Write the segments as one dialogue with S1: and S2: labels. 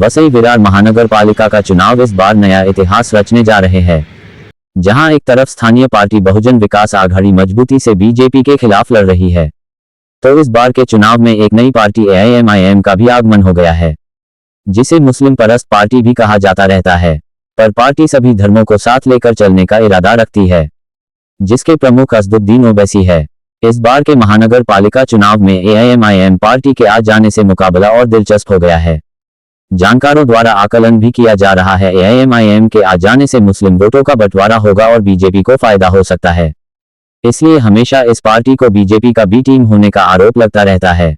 S1: वसई विरार महानगर पालिका का चुनाव इस बार नया इतिहास रचने जा रहे हैं। जहां एक तरफ स्थानीय पार्टी बहुजन विकास आघाड़ी मजबूती से बीजेपी के खिलाफ लड़ रही है, तो इस बार के चुनाव में एक नई पार्टी AIMIM का भी आगमन हो गया है, जिसे मुस्लिम परस्त पार्टी भी कहा जाता रहता है। पर पार्टी सभी धर्मों को साथ लेकर चलने का इरादा रखती है, जिसके प्रमुख असदुद्दीन ओवैसी है। इस बार के महानगर पालिका चुनाव में AIMIM पार्टी के आ जाने से मुकाबला और दिलचस्प हो गया है। जानकारों द्वारा आकलन भी किया जा रहा है AIMIM के आ जाने से मुस्लिम वोटों का बंटवारा होगा और बीजेपी को फायदा हो सकता है। इसलिए हमेशा इस पार्टी को बीजेपी का बी टीम होने का आरोप लगता रहता है।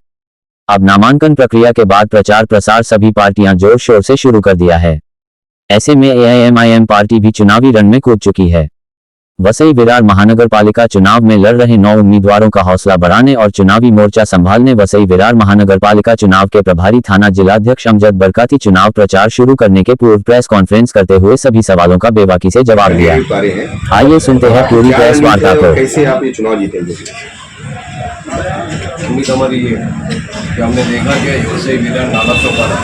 S1: अब नामांकन प्रक्रिया के बाद प्रचार प्रसार सभी पार्टियां जोर शोर से शुरू कर दिया है। ऐसे में AIMIM पार्टी भी चुनावी रण में कूद चुकी है। वसई विरार महानगर पालिका चुनाव में लड़ रहे 9 उम्मीदवारों का हौसला बढ़ाने और चुनावी मोर्चा संभालने वसई विरार महानगर पालिका चुनाव के प्रभारी थाना जिलाध्यक्ष अमजद बरकाती चुनाव प्रचार शुरू करने के पूर्व प्रेस कॉन्फ्रेंस करते हुए सभी सवालों का बेबाकी से जवाब दिया। आइए सुनते हैं पूरी प्रेस वार्ता को।
S2: कैसे आप ये चुनाव जीतेंगे?
S3: उम्मीद हमारी ये कि हमने देखा कि वसई विरार नाला चौपारा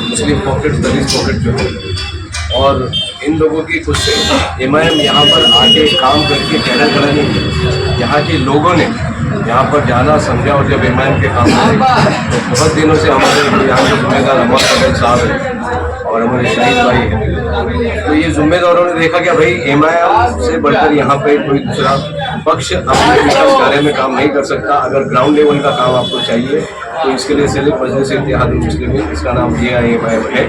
S3: मुस्लिम पॉकेट दलित पॉकेट जो है और इन लोगों की कुछ MIM यहाँ पर आके काम करके कहना खड़ा नहीं किया। यहाँ के लोगों ने यहाँ पर जाना समझा और जब MIM के काम करे तो बहुत दिनों से हमारे यहाँ के जिम्मेदार अमर पटेल साहब हैं और हमारे शाहिद भाई हैं, तो ये जिम्मेदारों ने देखा कि भाई MIM से बढ़कर यहाँ पे कोई दूसरा पक्ष अपने विकास कार्य में काम नहीं कर सकता। अगर ग्राउंड लेवल का काम आपको चाहिए तो इसके लिए सिर्फ मजलिस इत्तेहादुल मुस्लिमीन, इसका नाम AIMIM है,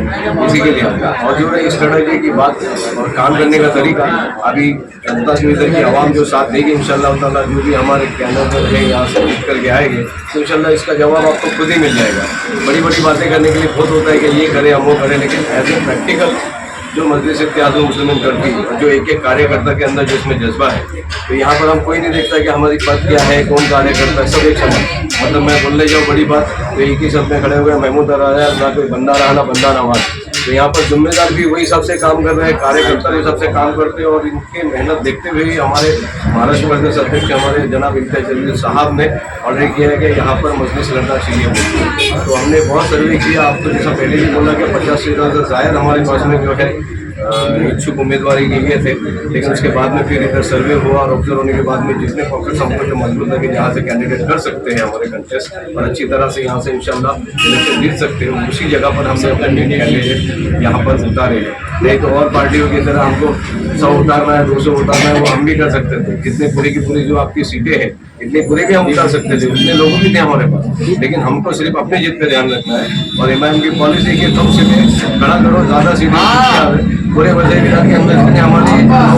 S3: इसी के लिए आता है। और जो है स्ट्रेटजी की बात और काम करने का तरीका अभी जनता से इधर की आवाम जो साथ देगी इंशाल्लाह ताला, जो भी हमारे कैंडिडेट है यहाँ से जीत करके आएंगे तो इंशाल्लाह इसका जवाब आपको खुद ही मिल जाएगा। बड़ी बड़ी बातें करने के लिए बहुत होता है कि ये करें हम वो करें, लेकिन एज ए प्रैक्टिकल जो मजलिस इत्तेहादुल मुस्लिमीन करती है और जो एक एक कार्यकर्ता के अंदर जो इसमें जज्बा है, तो यहाँ पर हम कोई नहीं देखता कि हमारी पद क्या है, कौन कार्य करता है, सब एक समय मतलब मैं बोलने जाऊँ बड़ी बात तो एक ही शब्द में खड़े हो गए, महमूद राजा ना कोई बंदा रहा ना बंदा नवाज। तो यहाँ पर जिम्मेदार भी वही सबसे काम कर रहे हैं, कार्यकर्ता भी सबसे काम करते हैं और इनकी मेहनत देखते हुए हमारे महाराष्ट्र प्रदेश अध्यक्ष हमारे जनाब इम्तियाज जलील साहब ने ऑर्डर किया है कि यहाँ पर मजलिस लड़ना चाहिए। तो हमने बहुत सर्वे किया, आपको जैसा पहले भी बोला कि 50 से ज़्यादा हमारे पास में जो है इच्छुक उम्मीदवारी के लिए थे, लेकिन उसके बाद में फिर इधर सर्वे हुआ और ऑब्जर्व होने के बाद में जितने पॉकेट्स हमको जो मजबूत लगे जहाँ से कैंडिडेट कर सकते हैं हमारे कंटेस्ट और अच्छी तरह से यहाँ से इंशाल्लाह इलेक्शन जीत सकते हैं, उसी जगह पर हमने अपने कैंडिडेट यहाँ पर उतारे हैं। नहीं तो और पार्टियों की तरह हमको 100 उतारना है, 200 उतारना है, वो हम भी कर सकते थे। जितने पूरी की पूरी जो आपकी सीटें हैं इतने पूरे भी हम उतार सकते थे, उतने लोग भी थे हमारे पास, लेकिन हमको सिर्फ अपनी जीत पे ध्यान रखना है। और MIM की पॉलिसी की कम सीटें खड़ा करो, ज़्यादा सीटें पूरे वसई विरार के अंदर जितने हमारे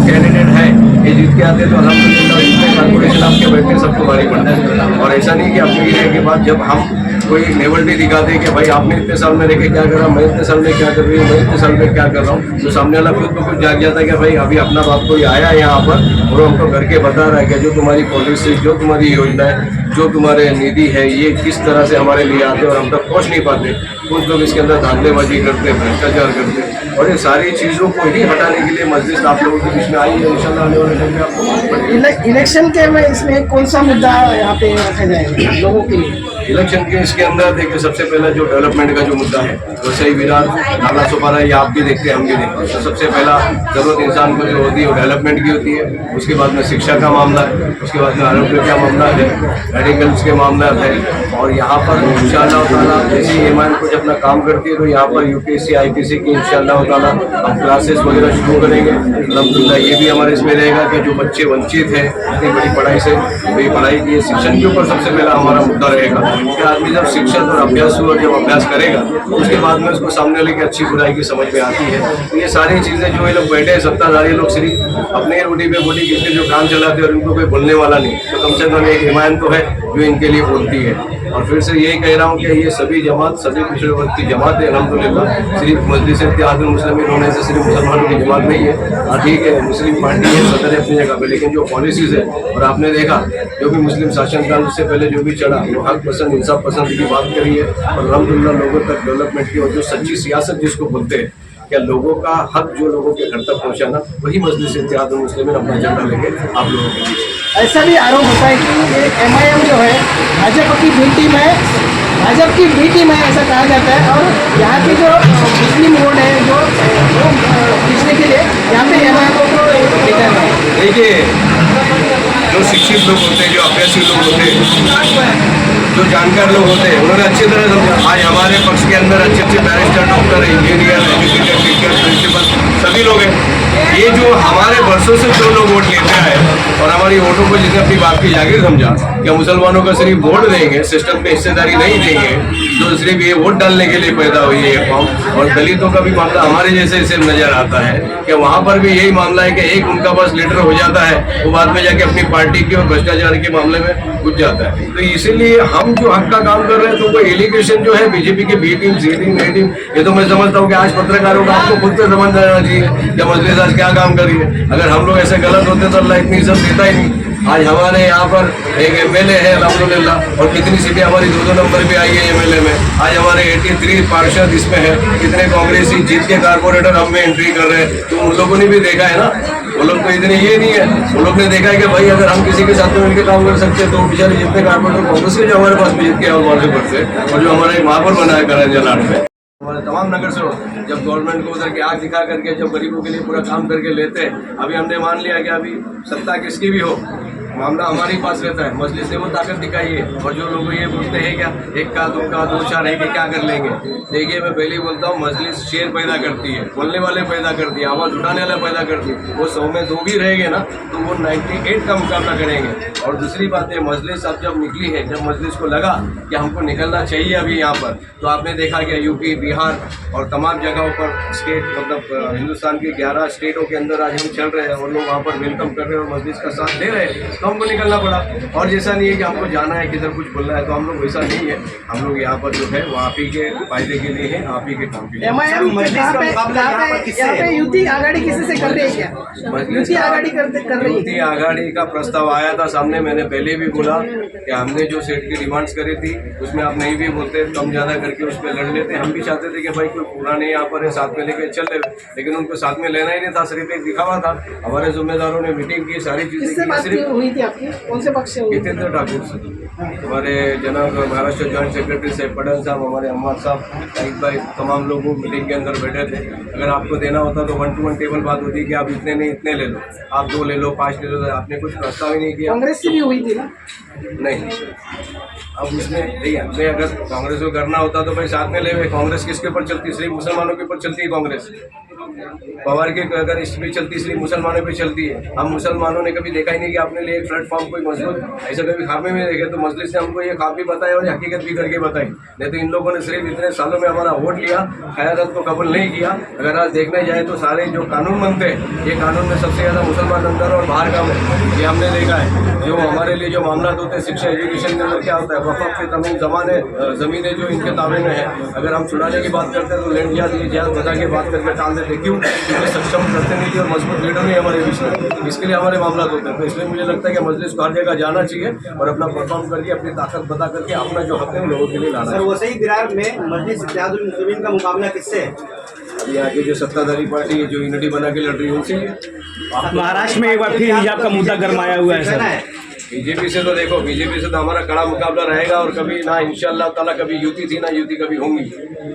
S3: कैंडिडेट हैं ये जीत के आते तो अल्हम्दुलिल्लाह जितने कॉर्पोरेशन आपके बैठे सबको भारी पड़ता है। और ऐसा नहीं कि अपनी एरिया के बाद जब हम कोई लेवल्टी दिखाते हैं कि भाई आपने इतने साल में रह के क्या करा, मैं इतने साल में क्या कर रही हूँ, मैं इतने साल में क्या कर रहा हूँ, तो सामने वाला खुद को कुछ जाग जाता है कि भाई अभी अपना बाप कोई आया है यहाँ पर और हमको करके बता रहा है कि जो तुम्हारी पॉलिसी, जो तुम्हारी योजना है, जो तुम्हारे निधि है, ये किस तरह से हमारे लिए आते हैं और हम तक पहुँच नहीं पाते। कुछ लोग इसके अंदर धांधलेबाजी करते हैं, भ्रष्टाचार करते हैं और ये सारी चीज़ों को ही हटाने के लिए मजलिस आप लोगों के बीच में आई है। इंशाल्लाह आने वाले टाइम में आपको
S4: इलेक्शन के में इसमें कौन सा मुद्दा यहाँ पे रखा जाएगा लोगों के लिए?
S3: इलेक्शन के इसके अंदर देखिए सबसे पहला जो डेवलपमेंट का जो मुद्दा है वसई विरार नाला चौपारा, ये आप भी देखते हैं हम भी देखते हैं। तो सबसे पहला जरूरत इंसान को जो होती है वो डेवलपमेंट की होती है, उसके बाद में शिक्षा का मामला है, उसके बाद में आरोग्य का मामला है, मेडिकल्स के मामला है। और यहाँ पर इंशाअल्लाह ताला जैसे MIM कुछ अपना काम करती है तो यहाँ पर UPSC IPC की इंशाअल्लाह ताला हम क्लासेस वगैरह शुरू करेंगे। अल्हम्दुलिल्लाह ये भी हमारे इसमें रहेगा कि जो बच्चे वंचित हैं इतनी बड़ी पढ़ाई से, वही पढ़ाई की शिक्षण के ऊपर सबसे पहला हमारा मुद्दा रहेगा कि आदमी जब शिक्षण और अभ्यास और जब अभ्यास करेगा तो उसके बाद में उसको सामने वाले की अच्छी बुराई की समझ में आती है। तो ये सारी चीज़ें जो ये लोग बैठे हैं सत्ताधारी लोग सिर्फ अपने रोटी पे बोटी किसके जो काम चलाते हैं और इनको कोई बोलने वाला नहीं, तो कम से कम एक MIM तो है जो इनके लिए बोलती है। और फिर से यही कह रहा हूँ कि ये सभी जमात, सभी पिछड़े वर्ग की जमात है अल्हम्दुलिल्लाह। सिर्फ मजलिस इत्तेहादुल मुस्लिमीन होने से सिर्फ मुसलमानों की जमात नहीं है। हाँ ठीक है, मुस्लिम पार्टी है, सदर है अपनी जगह पे, लेकिन जो पॉलिसीज़ है और आपने देखा जो भी मुस्लिम शासनकाल उससे पहले जो भी चढ़ा वो हक पसंद इंसाफ पसंद की बात करी है और अल्हम्दुलिल्लाह लोगों तक डेवलपमेंट की और जो सच्ची सियासत जिसको बोलते हैं क्या लोगों का हक जो लोगों के घर तक पहुंचाना, वही मजलिस इत्तेहादुल मुस्लिमीन अपना झंडा लेके आप लोगों के बीच।
S4: ऐसा भी आरोप होता है कि ये MIM जो है भाजपा की बी टीम है, भाजपा की बी टीम है ऐसा कहा जाता है। और यहाँ की जो मुस्लिम वोट है जो खींचने के लिए यहाँ पे MIM को लेकर है।
S3: देखिए, जो शिक्षित लोग होते हैं, जो अभ्यासी लोग होते हैं, जो जानकार लोग होते हैं, उन्होंने अच्छी तरह समझा। आज हमारे पक्ष के अंदर अच्छे अच्छे barrister, doctor, engineer, educated teacher, principal सभी लोग हैं। ये जो हमारे वर्षों से जो लोग वोट लेते आए और हमारी वोटों को जिसने अपनी बात की जागीर समझा, क्या मुसलमानों को सिर्फ वोट देंगे, सिस्टम में हिस्सेदारी नहीं देंगे, तो सिर्फ ये वोट डालने के लिए पैदा हुई है ये कौम। और दलितों का भी मामला हमारे जैसे सिर्फ नजर आता है कि वहाँ पर भी यही मामला है कि एक उनका पास लीडर हो जाता है, वो बाद में जाके अपनी पार्टी के और भ्रष्टाचार के मामले में घुस जाता है। तो इसीलिए हम जो हक का काम कर रहे हैं, तो कोई एलिगेशन जो है बीजेपी की बी टीम, सी टीम, ए टीम, ये तो मैं समझता हूँ कि आज पत्रकारों का आपको खुद से समझ जाना चाहिए कि मजलिस आज क्या काम कर रही है। अगर हम लोग ऐसे गलत होते तो अल्लाह इतनी इज्जत देता ही नहीं। आज हमारे यहाँ पर एक MLA है अल्हम्दुलिल्लाह, और कितनी सीटें हमारी 2-2 नंबर पे आई है MLA में। आज हमारे 83 पार्षद इसमें है, कितने कांग्रेसी जीत के कारपोरेटर हम में एंट्री कर रहे हैं। तो उन लोगों ने भी देखा है ना, वो लोग तो इतने ये नहीं है, वो लोग ने देखा है कि भाई अगर हम किसी के साथ में मिलकर काम कर सकते हैं तो बेचारे जितने कारपोरेटर कांग्रेस के जो हमारे पास भी जीत के और जो हमारा एक महापौर बनाया करंजलाट में, हमारे तमाम नगर से जब गवर्नमेंट को उधर के आग दिखा करके जब गरीबों के लिए पूरा काम करके लेते हैं। अभी हमने मान लिया कि अभी सत्ता किसकी भी हो, मामला हमारे ही पास रहता है, मजलिस ने वो ताकत दिखाई है। और जो लोग ये बोलते हैं क्या एक का दो का 2-4 है कि क्या कर लेंगे, देखिए मैं पहले ही बोलता हूँ, मजलिस शेर पैदा करती है, बोलने वाले पैदा करती है, आवाज़ उठाने वाले पैदा करती है। वो 100 में 2 भी रहेंगे ना तो वो 98 का मुकाबला करेंगे। और दूसरी बात है, मजलिस अब जब निकली है, जब मजलिस को लगा कि हमको निकलना चाहिए अभी यहाँ पर, तो आपने देखा कि यूपी, बिहार और तमाम जगहों पर स्टेट, मतलब हिंदुस्तान के 11 स्टेटों के अंदर आज हम चल रहे हैं और लोग वहाँ पर वेलकम कर रहे हैं और मजलिस का साथ दे रहे हैं, तो हमको निकलना पड़ा। और जैसा नहीं है कि हमको जाना है किधर कुछ बोलना है, तो हम लोग वैसा नहीं है। हम लोग यहाँ पर जो है वो आप ही के फायदे के लिए है, आप ही के काम के लिए।
S4: MIM यहाँ पे युति आघाड़ी किसी से कर रही है क्या? युति आघाड़ी कर रही है।
S3: युति आघाड़ी का प्रस्ताव आया था सामने, मैंने पहले भी बोला कि हमने जो सेट की डिमांड्स करी थी उसमें आप नहीं भी बोलते, कम ज़्यादा करके उस पर लड़ लेते। हम भी चाहते थे कि भाई कोई पूरा नहीं यहाँ पर है, साथ में लेके चल रहे, लेकिन उनको साथ में लेना ही नहीं था, सिर्फ एक दिखावा था। हमारे जिम्मेदारों ने मीटिंग की, सारी चीज़ें की।
S4: हुई थी आपकी कौन से पक्ष से हुई?
S3: जितेंद्र ठाकुर से, हमारे जनाब महाराष्ट्र जॉइंट सेक्रेटरी साहब पडन साहब, हमारे अम्मा साहब, शाहिद भाई, तमाम लोग मीटिंग के अंदर बैठे थे। अगर आपको देना होता तो 1 to 1 टेबल बात होती कि आप इतने नहीं इतने ले लो, आप 2 ले लो, 5 ले लो, आपने कुछ प्रस्ताव ही नहीं किया।
S4: कांग्रेस से भी हुई थी ना?
S3: नहीं, अब उसमें देखिए, हमने अगर कांग्रेस को करना होता तो भाई साथ में ले। कांग्रेस किसके ऊपर चलती? सिर्फ मुसलमानों के ऊपर चलती है कांग्रेस। पवार के अगर इस पे चलती, सिर्फ मुसलमानों पे चलती है। हम मुसलमानों ने कभी देखा ही नहीं कि आपने लिए एक प्लेटफॉर्म कोई मजबूत ऐसा कभी खामे में देखे। तो मजलिस ने हमको ये खाब भी बताया और हकीकत भी करके बताई। नहीं तो इन लोगों ने सिर्फ इतने सालों में हमारा वोट लिया, क़यादत को कबूल नहीं किया। अगर आज देखने जाए तो सारे जो कानून बनते हैं, ये कानून में सबसे ज़्यादा मुसलमान अंदर और बाहर का है, ये हमने देखा है। जो हमारे लिए जो मामला होते हैं शिक्षा, एजुकेशन के अंदर क्या होता है, वक़्फ़ के तमाम ज़माने ज़मीनें जो इनके ताबे में है, अगर हम छुड़ाने की बात करते हैं तो लैंड जात बता के बात करके टाल देते। क्यों? क्योंकि सक्षम प्रतिनिधि और मजबूत लीडर नहीं हमारे बीच में, इसके लिए हमारे मामला होते हैं। तो इसलिए मुझे लगता है कि मजलिस को हर जगह जाना चाहिए और अपना परफॉर्म करके अपनी ताकत बता करके अपना जो हक है लोगों के लिए लाना है।
S2: वसई विरार में मजलिस इत्तेहादुल मुस्लिमीन का मुकाबला किससे है?
S3: अभी आगे जो सत्ताधारी पार्टी है, जो यूनिटी बना के लड़ रही है, उनसे।
S5: महाराष्ट्र में एक बार फिर हिजाब का मुद्दा गरमाया हुआ है सर।
S3: बीजेपी से तो देखो, बीजेपी से तो हमारा कड़ा मुकाबला रहेगा और कभी ना इंशाअल्लाह ताला कभी युति थी ना युति कभी होंगी।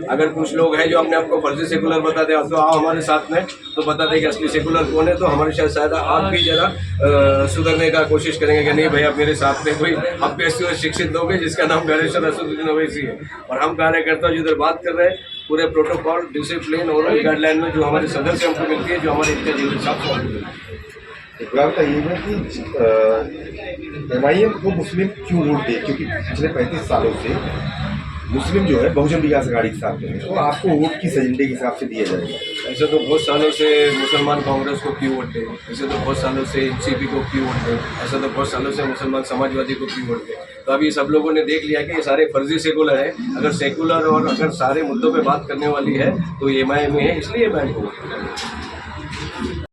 S3: अगर कुछ लोग हैं जो अपने आप को फर्जी सेकुलर बताते हैं तो आओ हमारे साथ में, तो बताते कि असली सेकुलर कौन है। तो हमारे शायद आप भी जरा सुधरने का कोशिश करेंगे कि नहीं भाई आप मेरे साथ में कोई आप ऐसे शिक्षित लोग हैं जिसका नाम बैरिस्टर असदुद्दीन ओवैसी है। और हम कार्यकर्ता जो इधर बात कर रहे हैं पूरे प्रोटोकॉल, डिसिप्लिन और गाइडलाइन में जो हमारे सदर से हमको मिलती है, जो हमारे इतने जीवन साफ
S6: बताइएगा कि MIM को मुस्लिम क्यों वोट दे? क्योंकि पिछले 35 सालों से मुस्लिम जो है बहुजन विकास आघाड़ी के साथ में, तो आपको वोट किस एजेंडे के हिसाब से दिया जाएगा?
S3: ऐसे तो बहुत सालों से मुसलमान कांग्रेस को क्यों वोट दे, ऐसे तो बहुत सालों से NCP को क्यों वोट दे, ऐसा तो बहुत सालों से मुसलमान समाजवादी को क्यों वोट दे। तो अभी सब लोगों ने देख लिया कि ये सारे फर्जी सेकुलर है। अगर सेकुलर और अगर सारे मुद्दों पे बात करने वाली है तो MIM है, इसलिए MIM को